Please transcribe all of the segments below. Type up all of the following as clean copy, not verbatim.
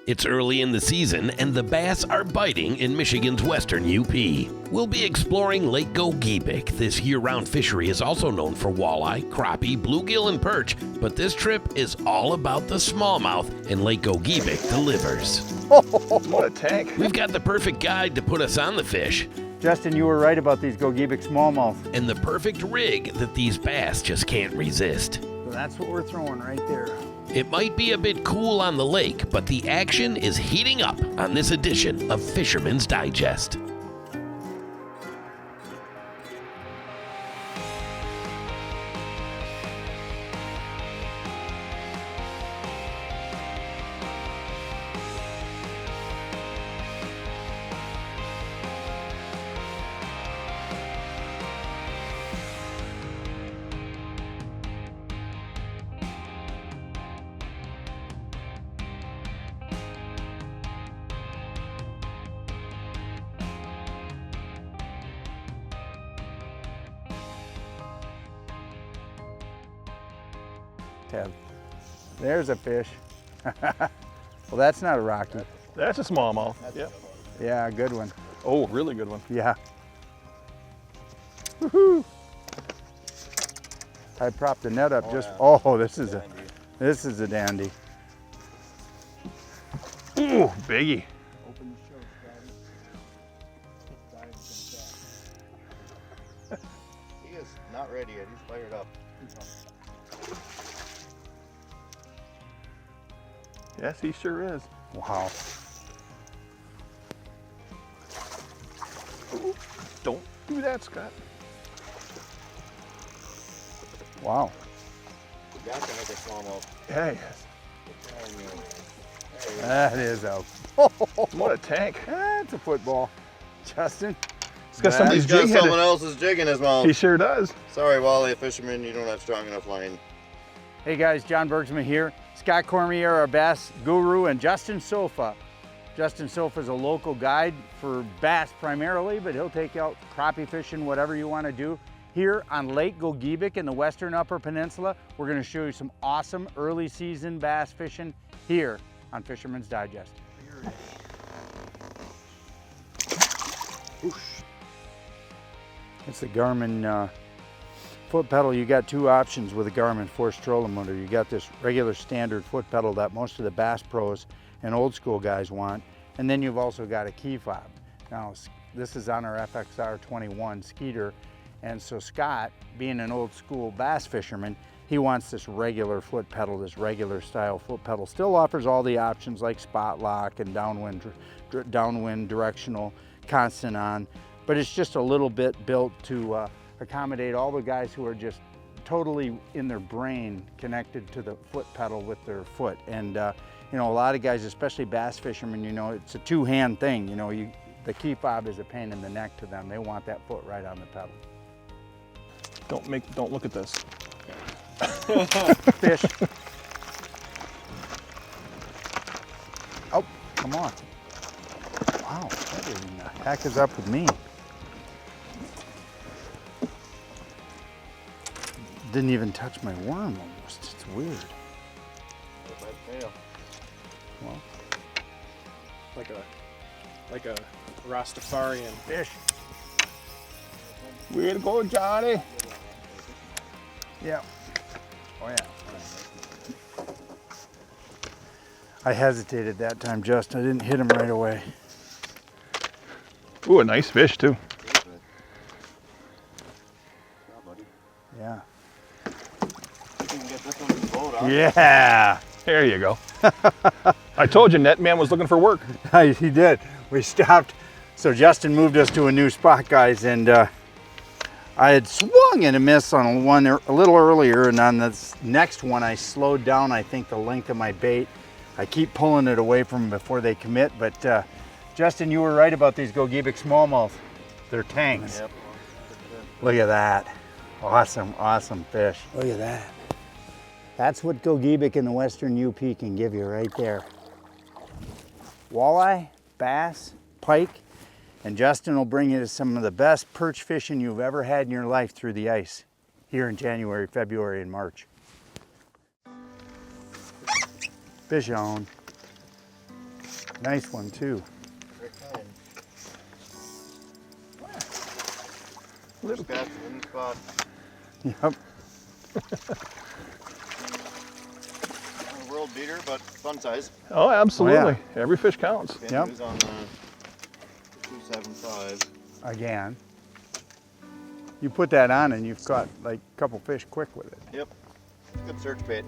It's early in the season and the bass are biting in Michigan's western UP. We'll be exploring Lake Gogebic. This year-round fishery is also known for walleye, crappie, bluegill, and perch, but this trip is all about the smallmouth, and Lake Gogebic delivers. What a tank. We've got the perfect guide to put us on the fish, Justin, you were right about these Gogebic smallmouth. and the perfect rig that these bass just can't resist. So that's what we're throwing right there. It might be a bit cool on the lake, but the action is heating up on this edition of Fisherman's Digest. Ted, there's a fish. Well, that's not a Rocky. That's a smallmouth. Yep. Yeah, good one. Oh, really good one. Yeah. Woohoo! I propped the net up just. Oh, this is a dandy. Ooh, biggie. Open the show, He is not ready yet. He's fired up. Yes, he sure is. Wow. Ooh, don't do that, Scott. Wow. You got to make a smallmouth. Yeah, yes. That is a. What a tank. That's a football. Justin. He's got somebody's He's got jig someone headed. else's jig in his mouth. He sure does. Sorry, Wally, Fisherman, you don't have strong enough line. Hey guys, John Bergsma here. Scott Cormier, our bass guru, and Justin Soffa. Justin Soffa is a local guide for bass primarily, but he'll take you out crappie fishing, whatever you want to do. Here on Lake Gogebic in the western Upper Peninsula, we're going to show you some awesome early season bass fishing here on Fisherman's Digest. It's the Garmin foot pedal. You got two options with a Garmin force trolling motor. You got this regular standard foot pedal that most of the bass pros and old school guys want, and then you've also got a key fob. Now this is on our FXR 21 Skeeter, and so Scott, being an old school bass fisherman, he wants this regular foot pedal, this regular style foot pedal. Still offers all the options like spot lock and downwind directional, constant on, but it's just a little bit built to accommodate all the guys who are just totally in their brain connected to the foot pedal with their foot. And you know, a lot of guys, especially bass fishermen, you know, it's a two-hand thing. You know, the key fob is a pain in the neck to them. They want that foot right on the pedal. Don't look at this. Fish. Oh, come on. Wow, what in the heck is up with me? Didn't even touch my worm almost. It's weird. Well, like a Rastafarian. fish. Way to go, Johnny. Yeah. Oh yeah. I hesitated that time, Justin. I didn't hit him right away. Ooh, a nice fish too. Yeah. You can get this one in the boat, huh? Yeah. There you go. I told you, Netman was looking for work. He did. We stopped. So Justin moved us to a new spot, guys, and I had swung and a miss on one a little earlier, and on this next one I slowed down, I think, the length of my bait. I keep pulling it away from them before they commit, but Justin, you were right about these Gogebic smallmouth. They're tanks. Yep. Look at that. Awesome, awesome fish. Look at that. That's what Gogebic in the western UP can give you right there. Walleye, bass, pike, and Justin will bring you to some of the best perch fishing you've ever had in your life through the ice here in January, February, and March. Fish on. Nice one too. Little cast in the spot. Yep. A world beater, but fun size. Oh, absolutely. Oh, Every fish counts. And Yep. he was on 275. Again. You put that on and you've caught like a couple fish quick with it. Yep. Good search bait.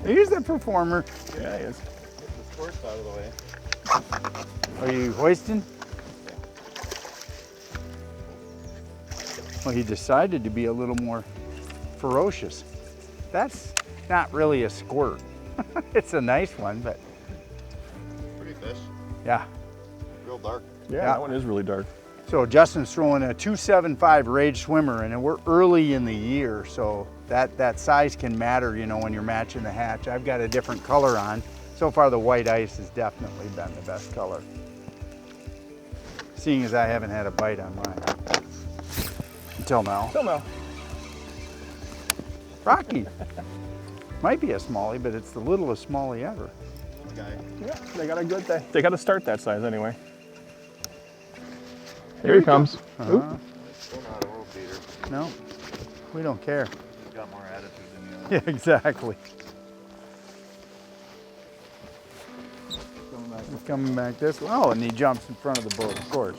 Here's the performer. Yeah, he is. Get the squirts out of the way. Are you hoisting? Well, he decided to be a little more ferocious. That's not really a squirt. It's a nice one, but Pretty fish. yeah. Real dark. Yeah, that one is really dark. So Justin's throwing a 275 Rage Swimmer, and we're early in the year, so that size can matter, you know, when you're matching the hatch. I've got a different color on. So far, the white ice has definitely been the best color. Seeing as I haven't had a bite on mine. Until now. Still no. Rocky. Might be a smallie, but it's the littlest smallie ever. Little guy. Yeah, they got a good day. They got to start that size anyway. Here he comes. Oop. Still not a world beater. No, we don't care. He's got more attitude than you. Yeah, exactly. He's coming back this way. Oh, and he jumps in front of the boat, of course.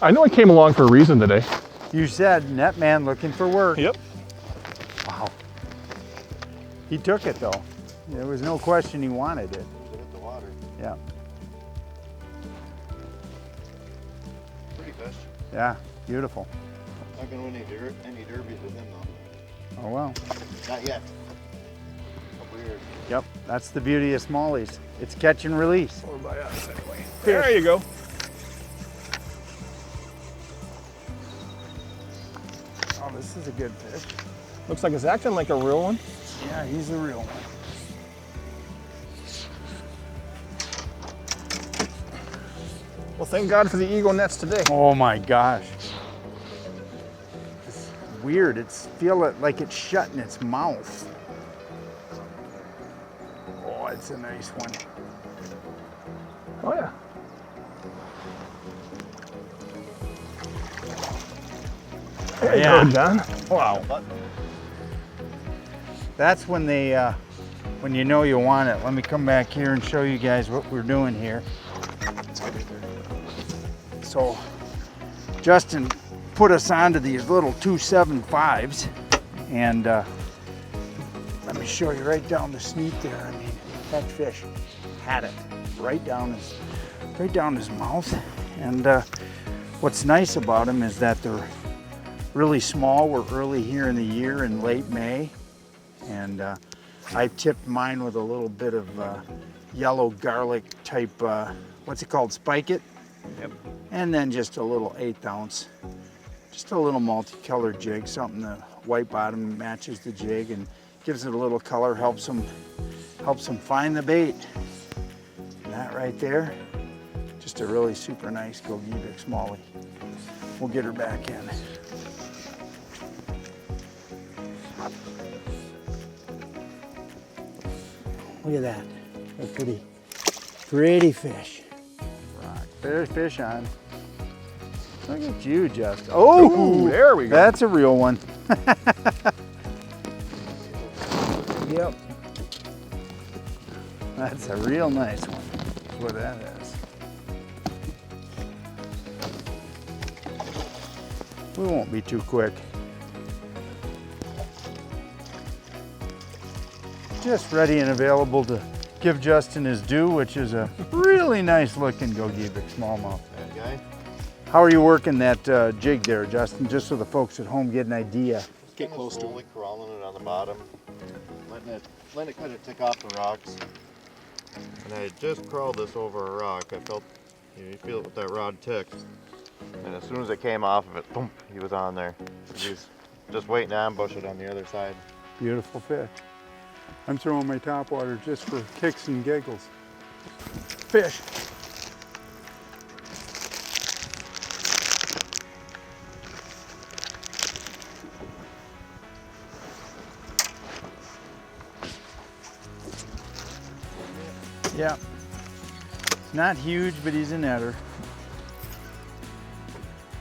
I know I came along for a reason today. You said net man looking for work. Yep. Wow. He took it though. There was no question he wanted it. It hit the water. Yeah. Pretty fish. Yeah. Beautiful. Not gonna win any derbies with him though. Oh well. Not yet. Weird. Yep. That's the beauty of smallies. It's catch and release. Or by us anyway. There you go. Oh, this is a good fish. Looks like it's acting like a real one. Yeah, he's the real one. Well, thank God for the Eagle nets today. Oh my gosh. It's weird. It's like it's shut in its mouth. Oh, it's a nice one. Oh yeah. There you Yeah. go, John. Wow. That's when they, when you know you want it. Let me come back here and show you guys what we're doing here. So, Justin put us onto these little 275s, and let me show you right down the sneak there. I mean, that fish had it right down his mouth. And what's nice about them is that they're really small. We're early here in the year in late May, and I tipped mine with a little bit of yellow garlic type, what's it called, spike it? Yep. And then just a little 1/8 ounce, just a little multicolored jig, something the white bottom matches the jig and gives it a little color, helps them find the bait. And that right there, just a really super nice Gogebic smallie. We'll get her back in. Look at that. A pretty fish. Rock. There's fish on. Look at you, Justin. Oh, Ooh, there we go. That's a real one. Yep. That's a real nice one. That's what that is. We won't be too quick. Just ready and available to give Justin his due, which is a really nice looking Gogebic smallmouth. That guy. How are you working that jig there, Justin? Just so the folks at home get an idea. Get close to slowly crawling it on the bottom, letting it kind of tick off the rocks. And I just crawled this over a rock. I felt, you feel it with that rod tick. And as soon as it came off of it, boom, he was on there. He's just waiting to ambush it on the other side. Beautiful fish. I'm throwing my topwater just for kicks and giggles. fish. Yeah. It's not huge, but he's a netter.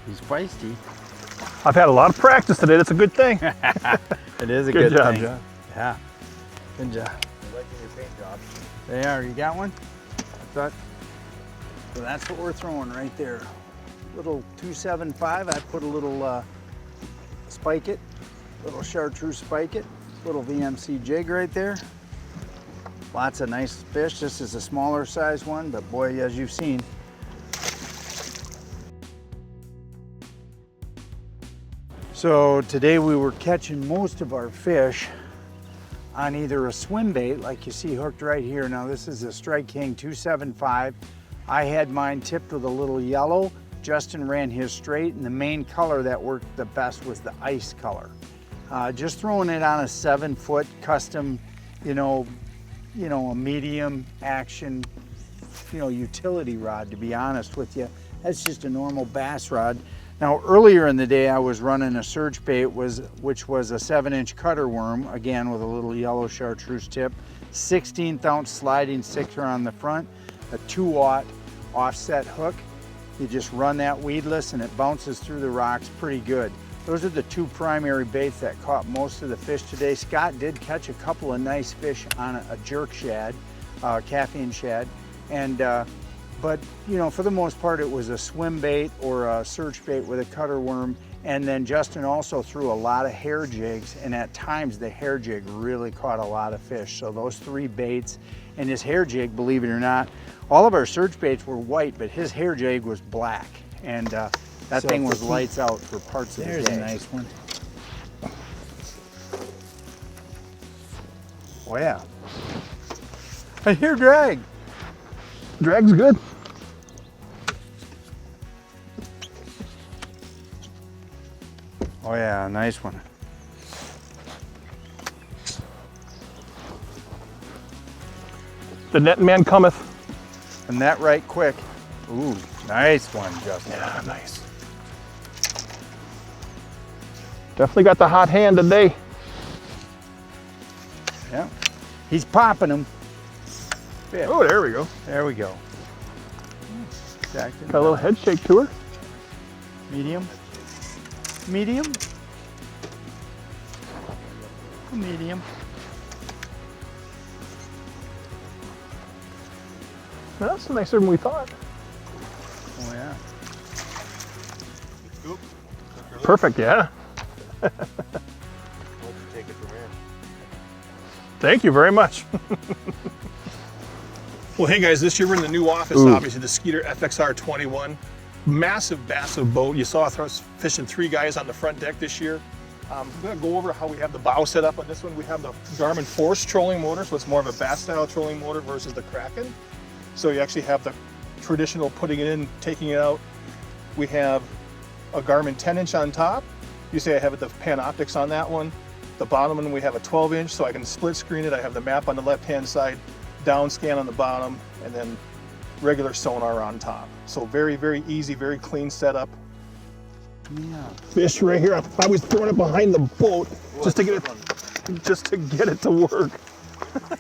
He's feisty. I've had a lot of practice today. That's a good thing. It is a good job, thing. John. Yeah. Good job. I'm liking your paint job. They are. You got one? I thought. So that's what we're throwing right there. Little 275. I put a little spike it, little chartreuse spike it, little VMC jig right there. Lots of nice fish. This is a smaller size one, but boy, as you've seen. So today we were catching most of our fish on either a swim bait, like you see hooked right here. Now this is a Strike King 275. I had mine tipped with a little yellow. Justin ran his straight, and the main color that worked the best was the ice color. Just throwing it on a 7-foot custom, a medium action, utility rod, to be honest with you. That's just a normal bass rod. Now earlier in the day I was running a surge bait which was a 7-inch cutter worm, again with a little yellow chartreuse tip, 16th ounce sliding sticker on the front, a 2-aught offset hook. You just run that weedless and it bounces through the rocks pretty good. Those are the two primary baits that caught most of the fish today. Scott did catch a couple of nice fish on a jerk shad, caffeine shad, and but for the most part it was a swim bait or a search bait with a cutter worm. And then Justin also threw a lot of hair jigs, and at times the hair jig really caught a lot of fish. So those 3 baits and his hair jig, believe it or not, all of our search baits were white, but his hair jig was black, and that thing was lights out for parts of the day. There's a nice one. Oh yeah. I hear drag. Drag's good. Oh yeah, nice one. The net man cometh. And that right quick. Ooh, nice one, Justin. Yeah, nice. Definitely got the hot hand today. Yeah. He's popping them. Oh, there we go. There we go. Exactly. Got a little head shake to her. Medium. Medium. Medium. That's nicer than we thought. Oh yeah. Scoop. Perfect, yeah. Why don't you take it from here? Thank you very much. Well, hey guys, this year we're in the new office, obviously, the Skeeter FXR 21. Massive boat. You saw us fishing 3 guys on the front deck this year. I'm gonna go over how we have the bow set up on this one. We have the Garmin Force trolling motor, so it's more of a bass style trolling motor versus the Kraken. So you actually have the traditional putting it in, taking it out. We have a Garmin 10-inch on top. You see I have the Panoptics on that one. The bottom one we have a 12-inch, so I can split screen it. I have the map on the left-hand side, down scan on the bottom, and then regular sonar on top. So very, very easy, very clean setup. Yeah. Fish right here. I was throwing it behind the boat just to get it to work.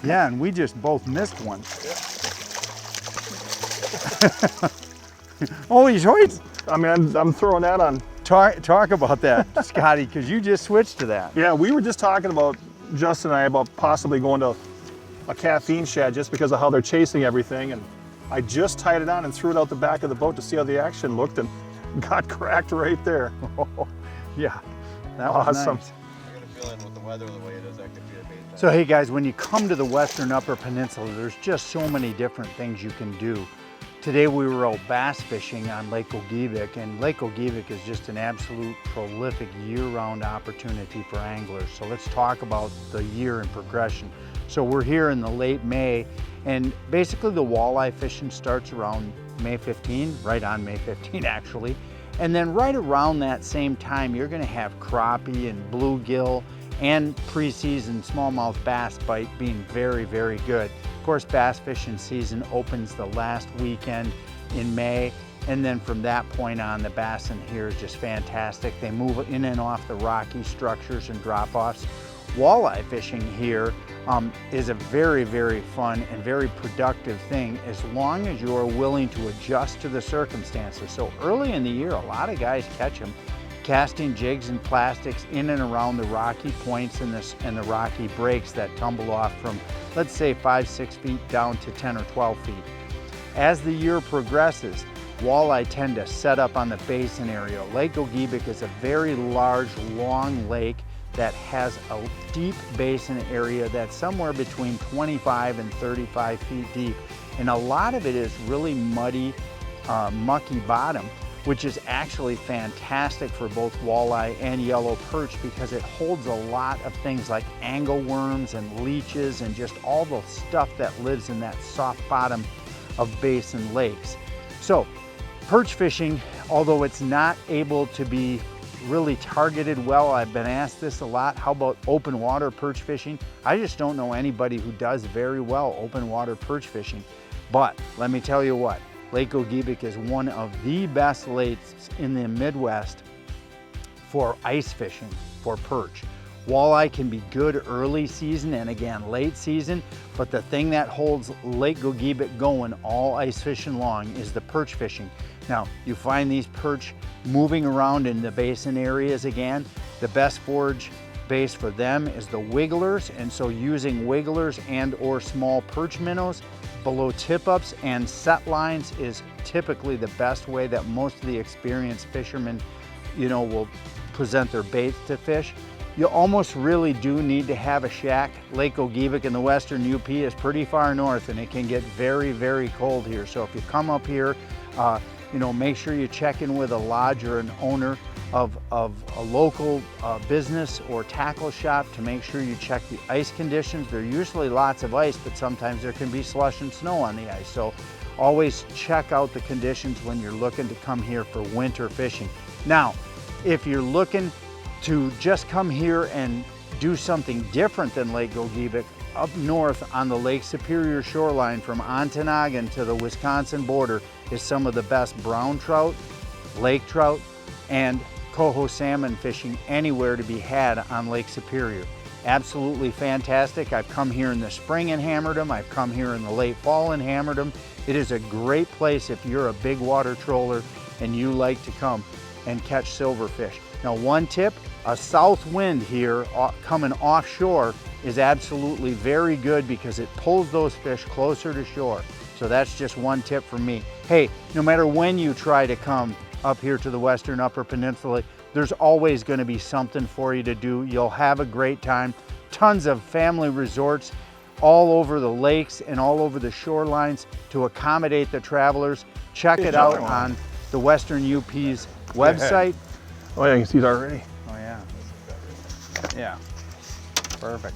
Yeah, and we just both missed one. Holy shit! I mean, I'm throwing that on. Talk about that, Scotty, because you just switched to that. Yeah, we were just talking about, Justin and I, about possibly going to a caffeine shad just because of how they're chasing everything. And I just tied it on and threw it out the back of the boat to see how the action looked, and got cracked right there. Yeah, that was awesome. nice. I got a feeling with the weather the way it is, that could be a bait. So hey guys, when you come to the Western Upper Peninsula, there's just so many different things you can do. Today we were out bass fishing on Lake Gogebic, and Lake Gogebic is just an absolute prolific year-round opportunity for anglers. So let's talk about the year in progression. So we're here in the late May, and basically the walleye fishing starts around May 15, right on May 15 actually. And then right around that same time, you're gonna have crappie and bluegill and preseason smallmouth bass bite being very, very good. Of course, bass fishing season opens the last weekend in May, and then from that point on, the bass in here is just fantastic. They move in and off the rocky structures and drop-offs. Walleye fishing here is a very, very fun and very productive thing as long as you are willing to adjust to the circumstances. So early in the year, a lot of guys catch them casting jigs and plastics in and around the rocky points and the rocky breaks that tumble off from, let's say, 5-6 feet down to 10 or 12 feet. As the year progresses, walleye tend to set up on the basin area. Lake Gogebic is a very large, long lake that has a deep basin area that's somewhere between 25 and 35 feet deep. And a lot of it is really muddy, mucky bottom, which is actually fantastic for both walleye and yellow perch because it holds a lot of things like angleworms and leeches and just all the stuff that lives in that soft bottom of basin lakes. So perch fishing, although it's not able to be really targeted well, I've been asked this a lot, how about open water perch fishing? I just don't know anybody who does very well open water perch fishing. But let me tell you what, Lake Gogebic is one of the best lakes in the Midwest for ice fishing for perch. Walleye can be good early season and again late season, but the thing that holds Lake Gogebic going all ice fishing long is the perch fishing. Now, you find these perch moving around in the basin areas again. The best forage base for them is the wigglers, and so using wigglers and or small perch minnows below tip-ups and set lines is typically the best way that most of the experienced fishermen, will present their baits to fish. You almost really do need to have a shack. Lake Gogebic in the western UP is pretty far north and it can get very, very cold here. So if you come up here, make sure you check in with a lodge or an owner of a local business or tackle shop to make sure you check the ice conditions. There are usually lots of ice, but sometimes there can be slush and snow on the ice. So always check out the conditions when you're looking to come here for winter fishing. Now, if you're looking to just come here and do something different than Lake Gogebic, up north on the Lake Superior shoreline from Ontonagon to the Wisconsin border is some of the best brown trout, lake trout, and coho salmon fishing anywhere to be had on Lake Superior. Absolutely fantastic. I've come here in the spring and hammered them. I've come here in the late fall and hammered them. It is a great place if you're a big water troller and you like to come and catch silverfish. Now, one tip, a south wind here coming offshore is absolutely very good because it pulls those fish closer to shore. So that's just one tip from me. Hey, no matter when you try to come up here to the Western Upper Peninsula, there's always going to be something for you to do. You'll have a great time. Tons of family resorts all over the lakes and all over the shorelines to accommodate the travelers. Check it out on the Western UP's website. Oh yeah, you can see it already. Oh yeah. Yeah. Perfect.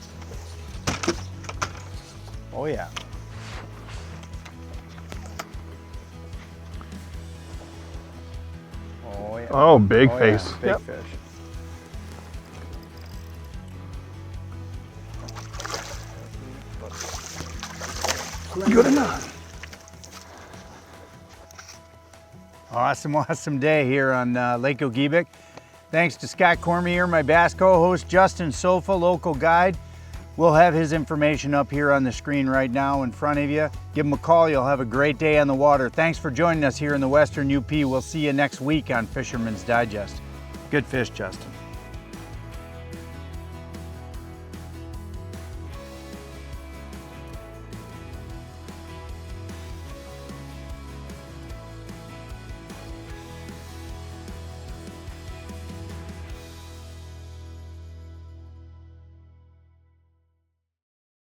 Oh yeah. Oh yeah. Oh, big face. Yeah. Big fish. Good enough. Awesome day here on Lake Gogebic. Thanks to Scott Cormier, my bass co-host, Justin Soffa, local guide. We'll have his information up here on the screen right now in front of you. Give him a call. You'll have a great day on the water. Thanks for joining us here in the Western UP. We'll see you next week on Fisherman's Digest. Good fish, Justin.